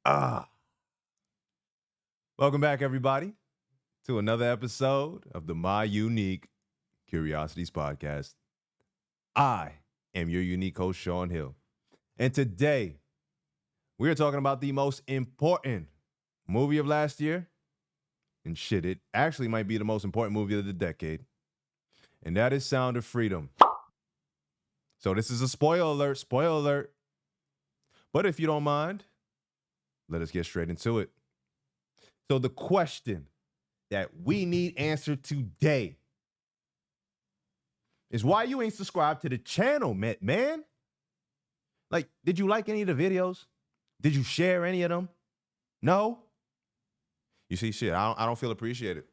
Ah, welcome back, everybody, to another episode of the My Unique Curiosities podcast. I am your unique host, Sean Hill. And today, we are talking about the most important movie of last year. And shit, it actually might be the most important movie of the decade. And that is Sound of Freedom. So, this is a spoiler alert. But if you don't mind, let us get straight into it. So, the question that we need answered today is why you ain't subscribed to the channel, man. Like, did you like any of the videos? Did you share any of them? No? You see, shit, I don't feel appreciated.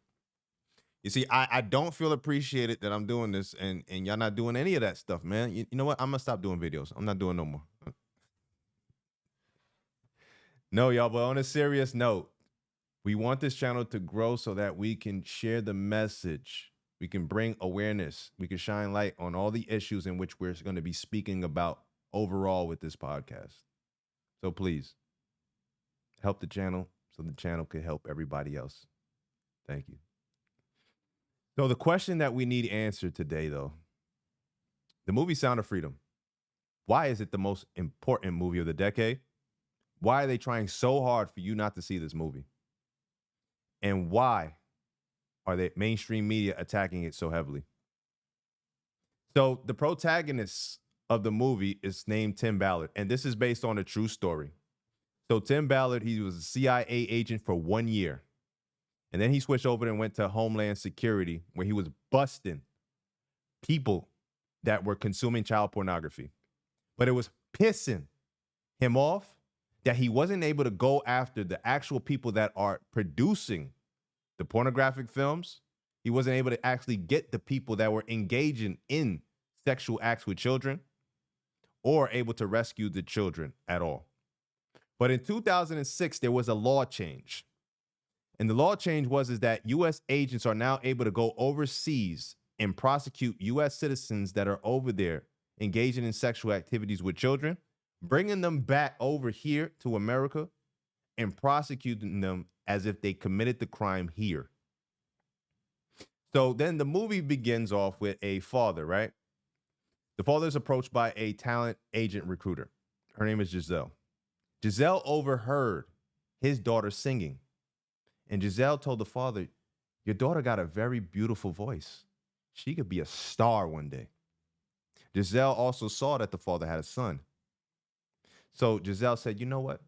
You see, I don't feel appreciated that I'm doing this and y'all not doing any of that stuff, man. You know what? I'm gonna stop doing videos. I'm not doing no more. No, y'all, but on a serious note, we want this channel to grow so that we can share the message. We can bring awareness. We can shine light on all the issues in which we're going to be speaking about overall with this podcast. So please help the channel so the channel can help everybody else. Thank you. So the question that we need answered today, though, the movie Sound of Freedom. Why is it the most important movie of the decade? Why are they trying so hard for you not to see this movie? And why are the mainstream media attacking it so heavily? So the protagonist of the movie is named Tim Ballard, and this is based on a true story. So Tim Ballard, he was a CIA agent for 1 year. And then he switched over and went to Homeland Security, where he was busting people that were consuming child pornography. But it was pissing him off that he wasn't able to go after the actual people that are producing the pornographic films. He wasn't able to actually get the people that were engaging in sexual acts with children or able to rescue the children at all. But in 2006, there was a law change. And the law change is that U.S. agents are now able to go overseas and prosecute U.S. citizens that are over there engaging in sexual activities with children, bringing them back over here to America and prosecuting them as if they committed the crime here. So then the movie begins off with a father, right? The father is approached by a talent agent recruiter. Her name is Giselle. Giselle overheard his daughter singing. And Giselle told the father, your daughter got a very beautiful voice. She could be a star one day. Giselle also saw that the father had a son. So Giselle said, you know what?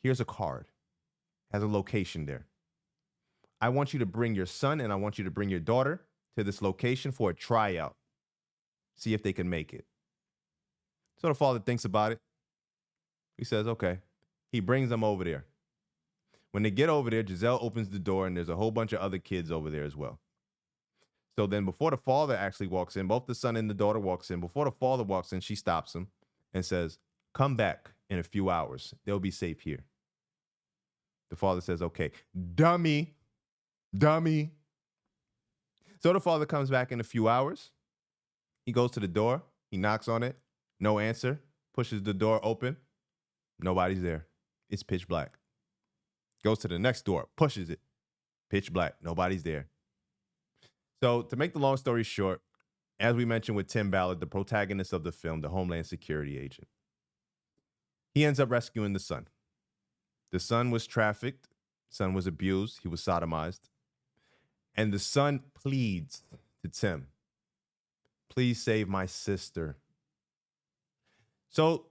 Here's a card. Has a location there. I want you to bring your son and I want you to bring your daughter to this location for a tryout. See if they can make it. So the father thinks about it. He says, okay. He brings them over there. When they get over there, Giselle opens the door and there's a whole bunch of other kids over there as well. So then before the father actually walks in, both the son and the daughter walks in. Before the father walks in, she stops him and says, come back in a few hours. They'll be safe here. The father says, okay, dummy. So the father comes back in a few hours. He goes to the door. He knocks on it. No answer. Pushes the door open. Nobody's there. It's pitch black. Goes to the next door. Pushes it. Pitch black. Nobody's there. So to make the long story short, as we mentioned with Tim Ballard, the protagonist of the film, the Homeland Security agent, he ends up rescuing the son. The son was trafficked. The son was abused. He was sodomized. And the son pleads to Tim, please save my sister. So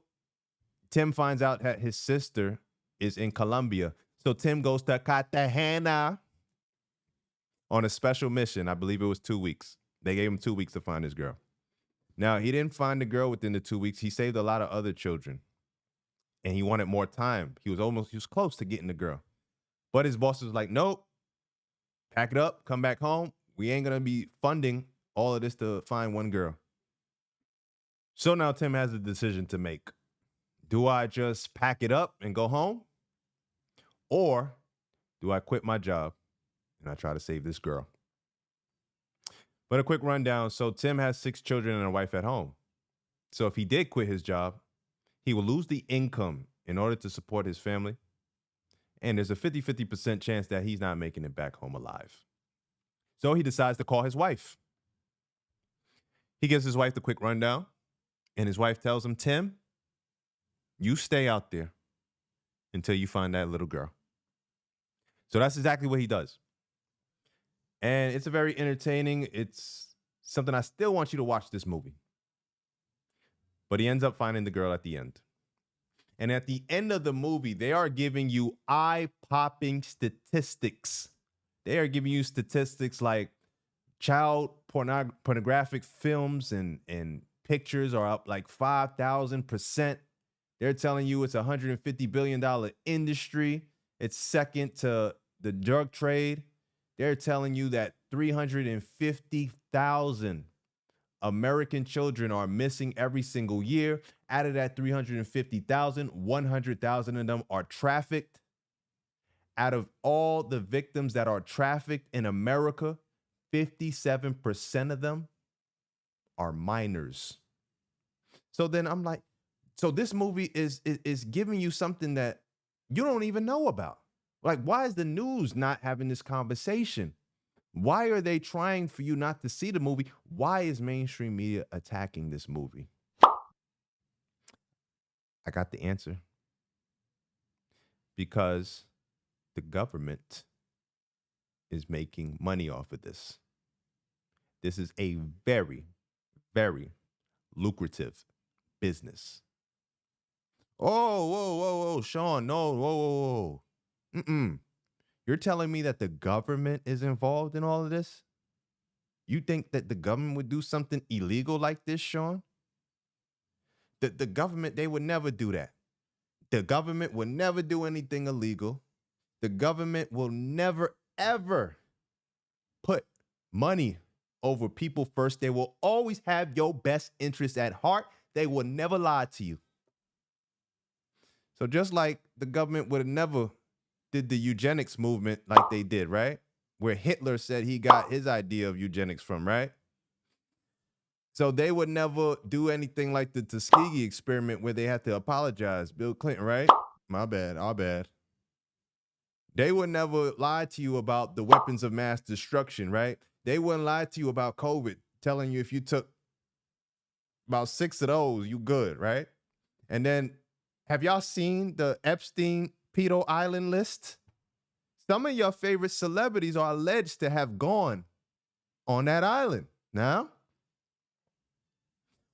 Tim finds out that his sister is in Colombia. So Tim goes to Cartagena on a special mission. I believe it was 2 weeks. They gave him 2 weeks to find his girl. Now, he didn't find the girl within the 2 weeks. He saved a lot of other children. And he wanted more time. He was close to getting the girl. But his boss was like, nope. Pack it up, come back home. We ain't going to be funding all of this to find one girl. So now Tim has a decision to make. Do I just pack it up and go home? Or do I quit my job and I try to save this girl? But a quick rundown. So Tim has 6 children and a wife at home. So if he did quit his job, he will lose the income in order to support his family. And there's a 50% chance that he's not making it back home alive. So he decides to call his wife. He gives his wife the quick rundown, and his wife tells him, Tim, you stay out there until you find that little girl. So that's exactly what he does. And it's a very entertaining. It's something I still want you to watch this movie. But he ends up finding the girl at the end. And at the end of the movie, they are giving you eye-popping statistics. They are giving you statistics like child pornographic films and pictures are up like 5,000%. They're telling you it's a $150 billion industry. It's second to the drug trade. They're telling you that 350,000 American children are missing every single year. Out of that 350,000, 100,000 of them are trafficked. Out of all the victims that are trafficked in America, 57% of them are minors. So then I'm like, so this movie is giving you something that you don't even know about. Like, why is the news not having this conversation? Why are they trying for you not to see the movie? Why is mainstream media attacking this movie? I got the answer. Because the government is making money off of this. This is a very, very lucrative business. Oh, whoa, Sean, no, whoa. You're telling me that the government is involved in all of this? You think that the government would do something illegal like this, Sean? The government, they would never do that. The government will never do anything illegal. The government will never, ever put money over people first. They will always have your best interest at heart. They will never lie to you. So just like the government would have never did the eugenics movement like they did, right? Where Hitler said he got his idea of eugenics from, right? So they would never do anything like the Tuskegee experiment where they had to apologize. Bill Clinton, right? My bad, our bad. They would never lie to you about the weapons of mass destruction, right? They wouldn't lie to you about COVID, telling you if you took about 6 of those, you good, right? And then have y'all seen the Epstein pedo island list? Some of your favorite celebrities are alleged to have gone on that island. Now,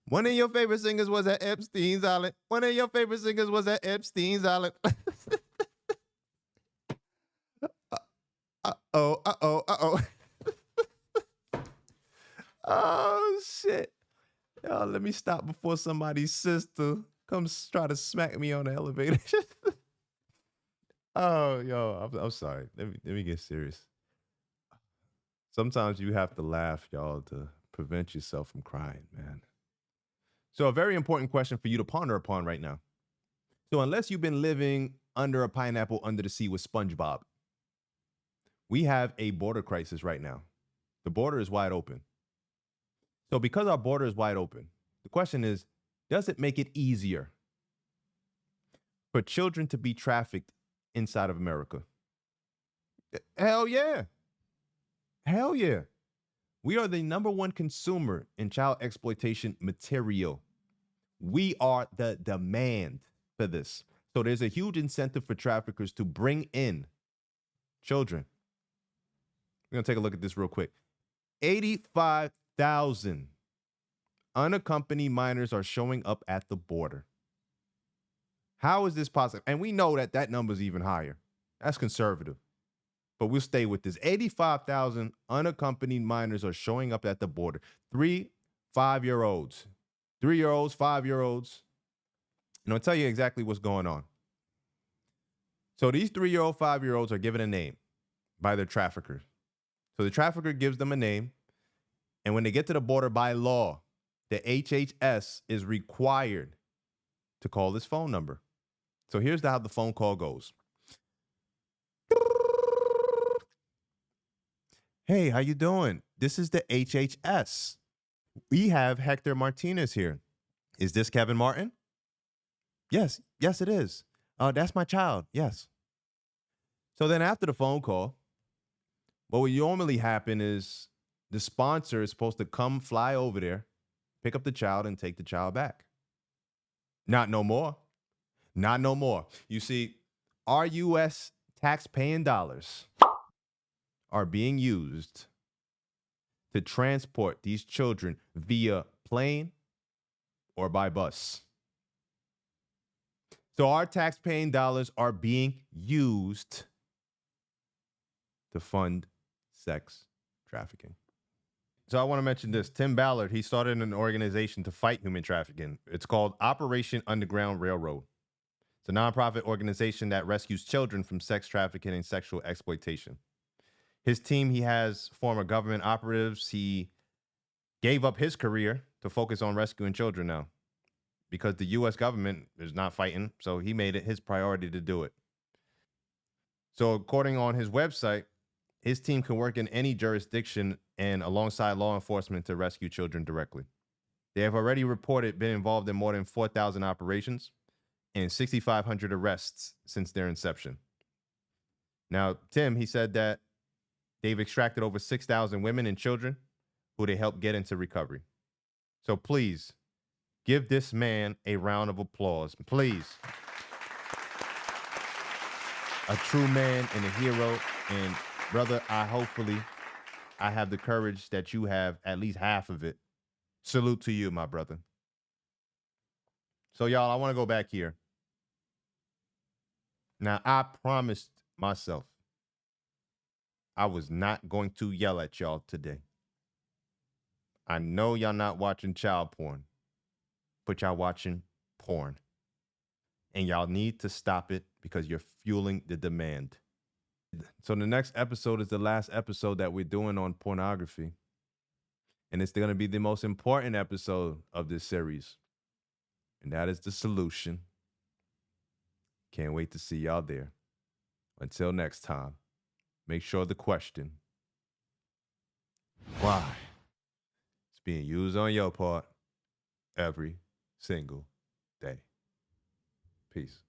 one of your favorite singers was at Epstein's island. One of your favorite singers was at Epstein's island. Uh-oh. Oh, shit. Yo, let me stop before somebody's sister comes try to smack me on the elevator. Oh, yo, I'm sorry. Let me get serious. Sometimes you have to laugh, y'all, to prevent yourself from crying, man. So a very important question for you to ponder upon right now. So unless you've been living under a pineapple under the sea with SpongeBob, we have a border crisis right now. The border is wide open. So because our border is wide open, the question is, does it make it easier for children to be trafficked inside of America? Hell yeah. Hell yeah. We are the number one consumer in child exploitation material. We are the demand for this. So there's a huge incentive for traffickers to bring in children. We're going to take a look at this real quick. 85,000 unaccompanied minors are showing up at the border. How is this possible? And we know that that number is even higher. That's conservative. But we'll stay with this. 85,000 unaccompanied minors are showing up at the border. 3 5-year-olds. 3-year-olds, 5-year-olds. And I'll tell you exactly what's going on. So these 3-year-old, 5-year-olds are given a name by their trafficker. So the trafficker gives them a name. And when they get to the border by law, the HHS is required to call this phone number. So here's how the phone call goes. Hey, how you doing? This is the HHS. We have Hector Martinez here. Is this Kevin Martin? Yes, it is. That's my child. Yes. So then after the phone call, what would normally happen is the sponsor is supposed to come fly over there, pick up the child, and take the child back. Not no more. Not no more. You see, our U.S. tax-paying dollars are being used to transport these children via plane or by bus. So our tax-paying dollars are being used to fund sex trafficking. So I want to mention this. Tim Ballard, he started an organization to fight human trafficking. It's called Operation Underground Railroad. It's a nonprofit organization that rescues children from sex trafficking and sexual exploitation. His team, he has former government operatives. He gave up his career to focus on rescuing children now because the U.S. government is not fighting. So he made it his priority to do it. So according on his website, his team can work in any jurisdiction and alongside law enforcement to rescue children directly. They have already reported been involved in more than 4,000 operations and 6,500 arrests since their inception. Now, Tim, he said that they've extracted over 6,000 women and children who they helped get into recovery. So please give this man a round of applause. Please. A true man and a hero. And brother, I have the courage that you have, at least half of it. Salute to you, my brother. So y'all, I want to go back here. Now, I promised myself I was not going to yell at y'all today. I know y'all not watching child porn, but y'all watching porn. And y'all need to stop it because you're fueling the demand. So the next episode is the last episode that we're doing on pornography. And it's going to be the most important episode of this series. And that is the solution. Can't wait to see y'all there. Until next time, make sure the question, why, is being used on your part every single day. Peace.